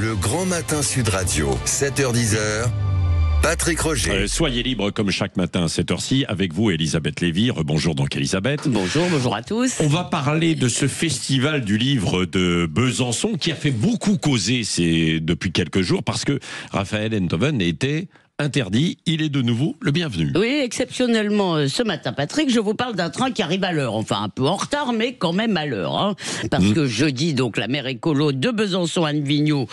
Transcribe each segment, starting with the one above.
Le Grand Matin Sud Radio, 7h-10h. Patrick Roger. Soyez libre comme chaque matin à cette heure-ci. Avec vous, Elisabeth Lévy. Rebonjour donc, Elisabeth. Bonjour à tous. On va parler de ce festival du livre de Besançon qui a fait beaucoup causer depuis quelques jours parce que Raphaël Enthoven était interdit. Il est de nouveau le bienvenu. Oui, exceptionnellement, ce matin, Patrick, je vous parle d'un train qui arrive à l'heure. Enfin, un peu en retard, mais quand même à l'heure. Hein. Parce que jeudi, donc, la maire écolo de Besançon, Anne Vigneault,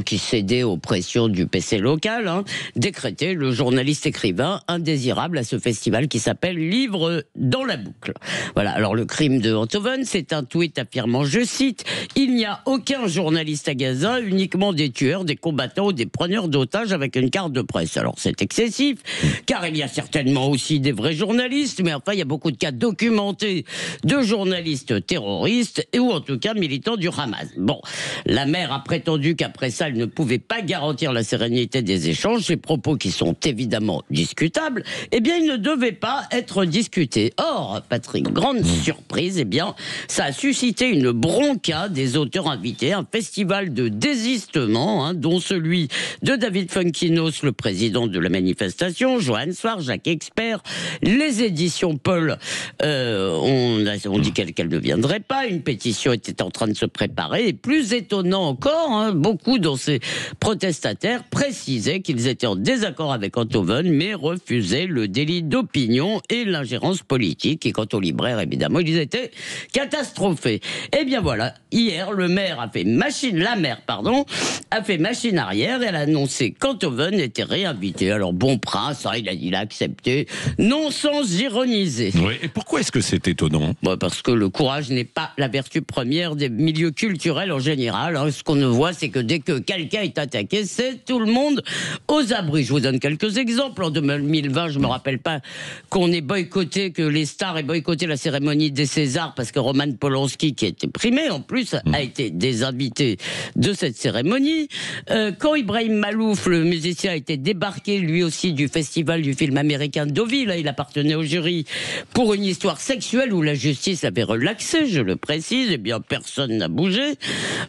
qui cédait aux pressions du PC local, décrétait le journaliste écrivain indésirable à ce festival qui s'appelle Livre dans la boucle. Voilà. Alors, le crime de Enthoven, c'est un tweet affirmant, je cite, « Il n'y a aucun journaliste à Gaza, uniquement des tueurs, des combattants ou des preneurs d'otages avec une carte de presse. » Alors, c'est excessif, car il y a certainement aussi des vrais journalistes, mais enfin, il y a beaucoup de cas documentés de journalistes terroristes, ou en tout cas militants du Hamas. Bon, la maire a prétendu qu'après ça, elle ne pouvait pas garantir la sérénité des échanges, ces propos qui sont évidemment discutables, eh bien, ils ne devaient pas être discutés. Or, Patrick, grande surprise, eh bien, ça a suscité une bronca des auteurs invités, un festival de désistement, dont celui de David Funkinos, le président de la manifestation, Johan Swar, Jacques Expert, les éditions Paul on dit qu'elle ne viendrait pas, une pétition était en train de se préparer, et plus étonnant encore, beaucoup dans ces protestataires précisaient qu'ils étaient en désaccord avec Enthoven, mais refusaient le délit d'opinion et l'ingérence politique, et quant aux libraires, évidemment, ils étaient catastrophés. Et bien voilà, hier, la mère a fait machine arrière, et elle a annoncé qu'Enthoven était réinvité. Alors, bon prince, il a accepté, non sans ironiser. Oui, et pourquoi est-ce que c'est étonnant ? Parce que le courage n'est pas la vertu première des milieux culturels en général. Ce qu'on ne voit, c'est que dès que quelqu'un est attaqué, c'est tout le monde aux abris. Je vous donne quelques exemples. En 2020, je ne me rappelle pas qu'on ait boycotté, que les stars aient boycotté la cérémonie des Césars parce que Roman Polanski, qui était primé en plus, a été désinvité de cette cérémonie. Quand Ibrahim Malouf, le musicien, a été débarqué lui aussi du festival du film américain Deauville, il appartenait au jury pour une histoire sexuelle où la justice avait relaxé, je le précise, eh bien personne n'a bougé.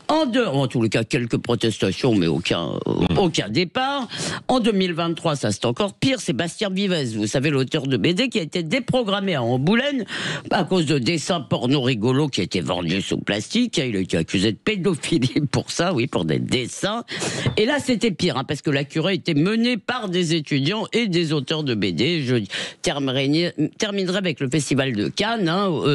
En tous les cas, quelques protestations, mais aucun départ. En 2023, ça c'est encore pire, c'est Bastien Vivès, vous savez, l'auteur de BD qui a été déprogrammé à Angoulême à cause de dessins porno rigolos qui étaient vendus sous plastique. Il a été accusé de pédophilie pour ça, oui, pour des dessins. Et là, c'était pire, parce que la curée était menée par des étudiants et des auteurs de BD. Je terminerai avec le festival de Cannes,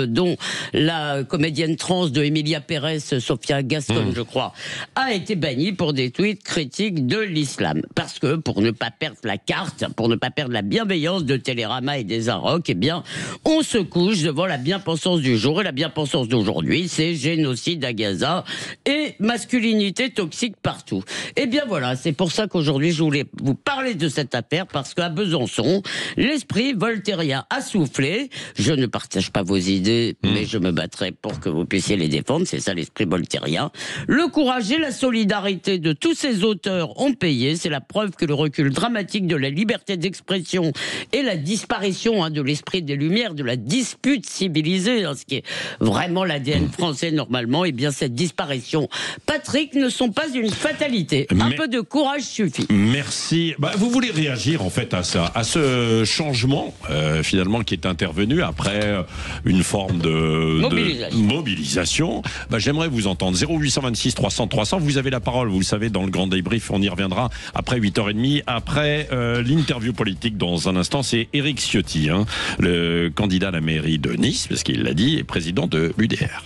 dont la comédienne trans de Emilia Pérez, Sophia Gaston, je crois, a été bannie pour des tweets critiques de l'islam. Parce que, pour ne pas perdre la carte, pour ne pas perdre la bienveillance de Télérama et des Arocs, eh bien, on se couche devant la bien-pensance du jour. Et la bien-pensance d'aujourd'hui, c'est génocide à Gaza et masculinité toxique partout. Eh bien voilà, c'est pour ça qu'aujourd'hui, je voulais vous parler de cette affaire, parce qu'à Besançon, l'esprit voltairien a soufflé. Je ne partage pas vos idées, mais je me battrai pour que vous puissiez les défendre. C'est ça l'esprit voltairien. Le courage et la solidarité de tous ces auteurs ont payé. C'est la preuve que le recul dramatique de la liberté d'expression et la disparition de l'esprit des Lumières, de la dispute civilisée, ce qui est vraiment l'ADN français normalement, et bien cette disparition, Patrick, ne sont pas une fatalité. Un peu de courage suffit. Merci. Vous voulez réagir en fait à ça, à ce changement finalement qui est intervenu après une forme de mobilisation. J'aimerais vous entendre. 0826 300 300. Vous avez la parole. Vous le savez, dans le grand débrief, on y reviendra après 8h30. Après l'interview politique dans un instant, c'est Éric Ciotti, le candidat à la mairie de Nice, parce qu'il l'a dit, et président de l'UDR.